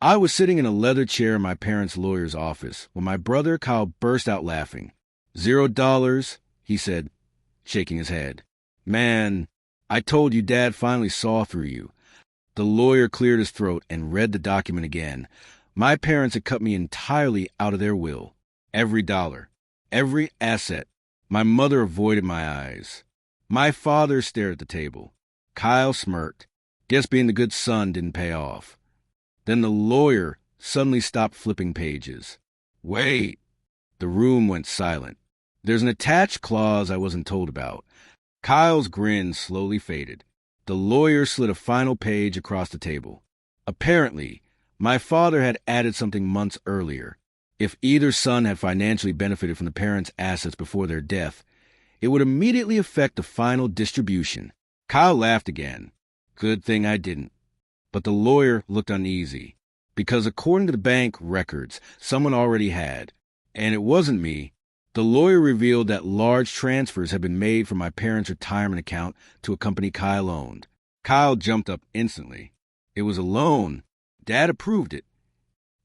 I was sitting in a leather chair in my parents' lawyer's office when my brother Kyle burst out laughing. $0, he said, shaking his head. Man, I told you Dad finally saw through you. The lawyer cleared his throat and read the document again. My parents had cut me entirely out of their will. Every dollar, every asset. My mother avoided my eyes. My father stared at the table. Kyle smirked. Guess being the good son didn't pay off. Then the lawyer suddenly stopped flipping pages. Wait. The room went silent. There's an attached clause I wasn't told about. Kyle's grin slowly faded. The lawyer slid a final page across the table. Apparently, my father had added something months earlier. If either son had financially benefited from the parents' assets before their death, it would immediately affect the final distribution. Kyle laughed again. Good thing I didn't. But the lawyer looked uneasy, because according to the bank records, someone already had. And it wasn't me. The lawyer revealed that large transfers had been made from my parents' retirement account to a company Kyle owned. Kyle jumped up instantly. It was a loan. Dad approved it.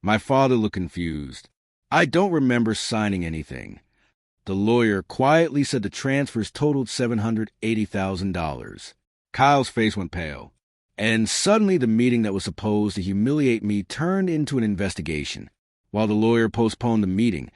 My father looked confused. I don't remember signing anything. The lawyer quietly said the transfers totaled $780,000. Kyle's face went pale. And suddenly the meeting that was supposed to humiliate me turned into an investigation. While the lawyer postponed the meeting,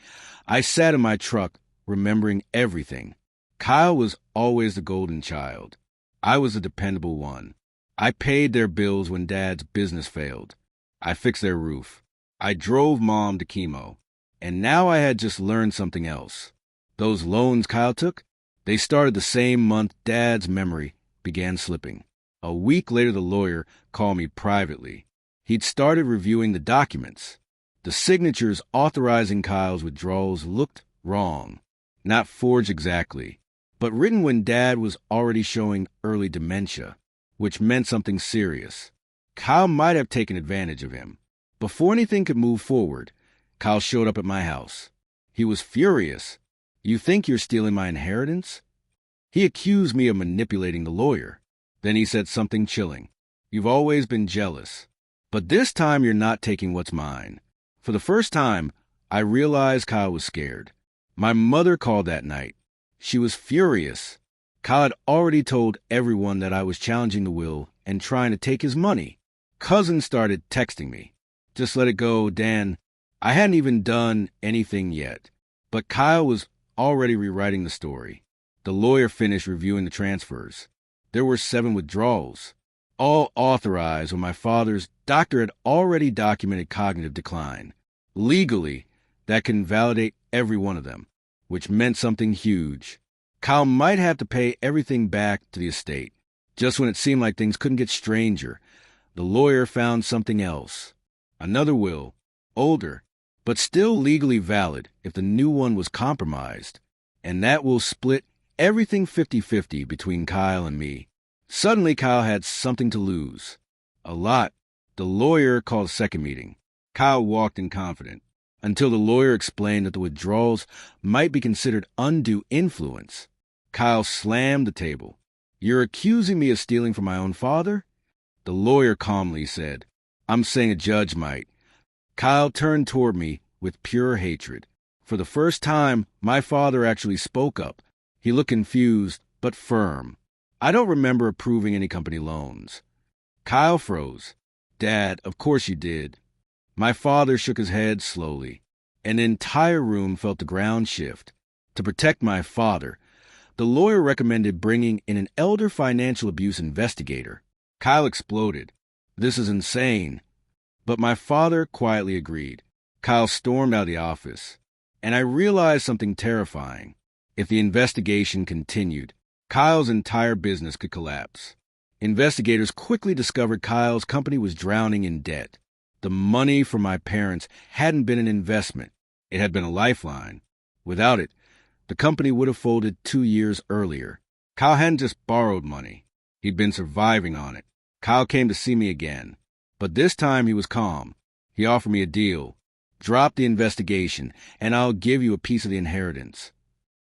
I sat in my truck, remembering everything. Kyle was always the golden child. I was the dependable one. I paid their bills when Dad's business failed. I fixed their roof. I drove Mom to chemo. And now I had just learned something else. Those loans Kyle took, they started the same month Dad's memory began slipping. A week later, the lawyer called me privately. He'd started reviewing the documents. The signatures authorizing Kyle's withdrawals looked wrong. Not forged exactly, but written when Dad was already showing early dementia, which meant something serious. Kyle might have taken advantage of him. Before anything could move forward, Kyle showed up at my house. He was furious. You think you're stealing my inheritance? He accused me of manipulating the lawyer. Then he said something chilling. You've always been jealous. But this time you're not taking what's mine. For the first time, I realized Kyle was scared. My mother called that night. She was furious. Kyle had already told everyone that I was challenging the will and trying to take his money. Cousins started texting me. Just let it go, Dan. I hadn't even done anything yet. But Kyle was already rewriting the story. The lawyer finished reviewing the transfers. There were 7 withdrawals, all authorized when my father's doctor had already documented cognitive decline. Legally, that can validate every one of them, which meant something huge. Kyle might have to pay everything back to the estate. Just when it seemed like things couldn't get stranger, the lawyer found something else. Another will, older, but still legally valid if the new one was compromised. And that will split everything 50-50 between Kyle and me. Suddenly, Kyle had something to lose. A lot. The lawyer called a second meeting. Kyle walked in confident, until the lawyer explained that the withdrawals might be considered undue influence. Kyle slammed the table. You're accusing me of stealing from my own father? The lawyer calmly said, I'm saying a judge might. Kyle turned toward me with pure hatred. For the first time, my father actually spoke up. He looked confused, but firm. I don't remember approving any company loans. Kyle froze. Dad, of course you did. My father shook his head slowly. An entire room felt the ground shift. To protect my father, the lawyer recommended bringing in an elder financial abuse investigator. Kyle exploded. This is insane. But my father quietly agreed. Kyle stormed out of the office. And I realized something terrifying. If the investigation continued, Kyle's entire business could collapse. Investigators quickly discovered Kyle's company was drowning in debt. The money from my parents hadn't been an investment. It had been a lifeline. Without it, the company would have folded 2 years earlier. Kyle hadn't just borrowed money. He'd been surviving on it. Kyle came to see me again. But this time he was calm. He offered me a deal. Drop the investigation, and I'll give you a piece of the inheritance.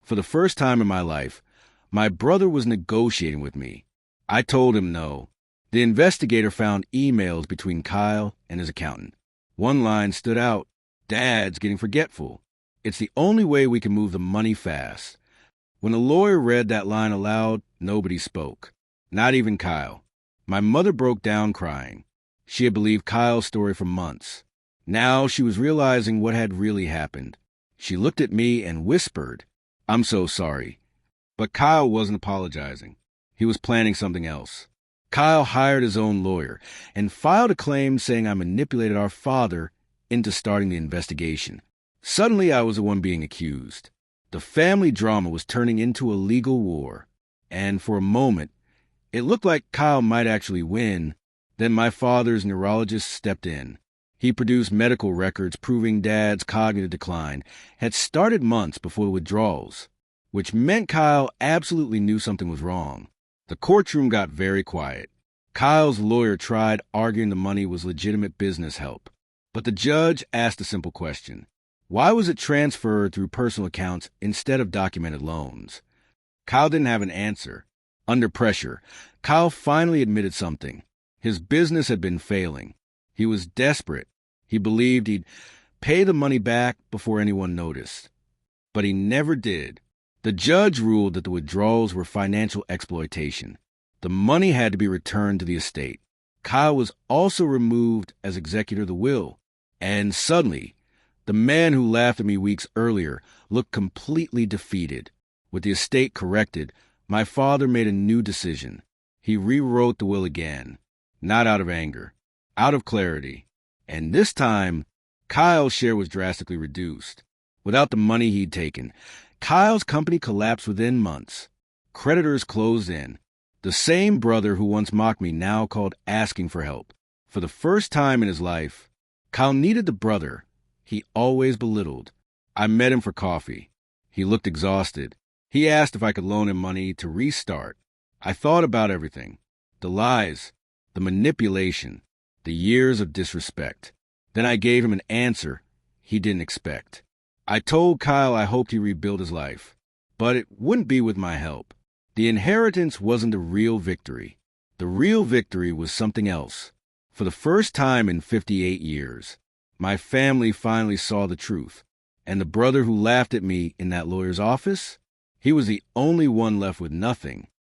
For the first time in my life, my brother was negotiating with me. I told him no. The investigator found emails between Kyle and his accountant. One line stood out: "Dad's getting forgetful. It's the only way we can move the money fast." When the lawyer read that line aloud, nobody spoke. Not even Kyle. My mother broke down crying. She had believed Kyle's story for months. Now she was realizing what had really happened. She looked at me and whispered, "I'm so sorry." But Kyle wasn't apologizing. He was planning something else. Kyle hired his own lawyer and filed a claim saying I manipulated our father into starting the investigation. Suddenly, I was the one being accused. The family drama was turning into a legal war. And for a moment, it looked like Kyle might actually win. Then my father's neurologist stepped in. He produced medical records proving Dad's cognitive decline had started months before the withdrawals, which meant Kyle absolutely knew something was wrong. The courtroom got very quiet. Kyle's lawyer tried arguing the money was legitimate business help, but the judge asked a simple question. Why was it transferred through personal accounts instead of documented loans? Kyle didn't have an answer. Under pressure, Kyle finally admitted something. His business had been failing. He was desperate. He believed he'd pay the money back before anyone noticed. But he never did. The judge ruled that the withdrawals were financial exploitation. The money had to be returned to the estate. Kyle was also removed as executor of the will. And suddenly, the man who laughed at me weeks earlier looked completely defeated. With the estate corrected, my father made a new decision. He rewrote the will again. Not out of anger, out of clarity. And this time, Kyle's share was drastically reduced. Without the money he'd taken, Kyle's company collapsed within months. Creditors closed in. The same brother who once mocked me now called asking for help. For the first time in his life, Kyle needed the brother he always belittled. I met him for coffee. He looked exhausted. He asked if I could loan him money to restart. I thought about everything. The lies, the manipulation, the years of disrespect. Then I gave him an answer he didn't expect. I told Kyle I hoped he rebuild his life, but it wouldn't be with my help. The inheritance wasn't the real victory. The real victory was something else. For the first time in 58 years, my family finally saw the truth. And the brother who laughed at me in that lawyer's office, he was the only one left with nothing.